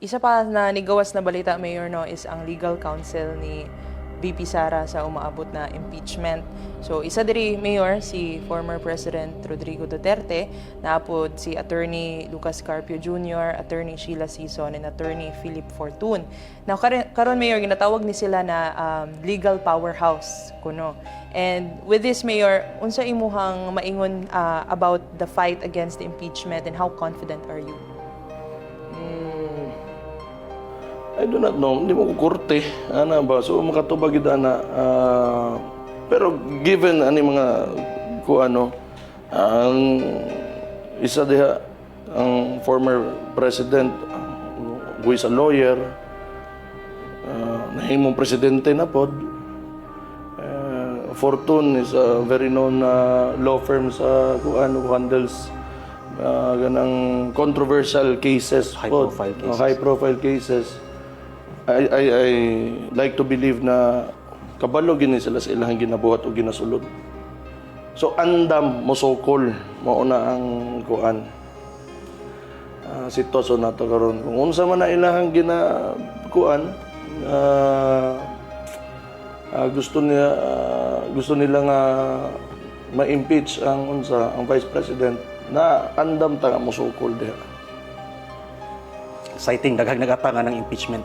Isa pa na nigawas na balita, Mayor, no, is ang legal counsel ni VP Sara sa umaabot na impeachment. So isa diri, Mayor, si former President Rodrigo Duterte, naapod si Attorney Lucas Carpio Jr., Attorney Sheila Sison, and Attorney Philip Fortun. Now karon, Mayor, ginatawag ni sila na legal powerhouse kuno. And with this, Mayor, unsa imuhang maingon about the fight against the impeachment and how confident are you? I do not know, hindi mo ko kurte. Ano ba? So, makatubag yun na. Pero given ani mga ang isa diha, ang former president, who is a lawyer, nahimong presidente na pod. Fortune is a very known law firm sa who handles ganang controversial cases, High-profile cases. High-profile cases. I like to believe na kabalo gini sila sa ilang ginabuhat o ginasulod. So andam mo sokol mao na ang sitwasyon nato karon. Kung unsa man na ilang gusto nila nga ma-impeach ang vice president na andam ta mo sokol diha. Citing daghang nagatangan ng impeachment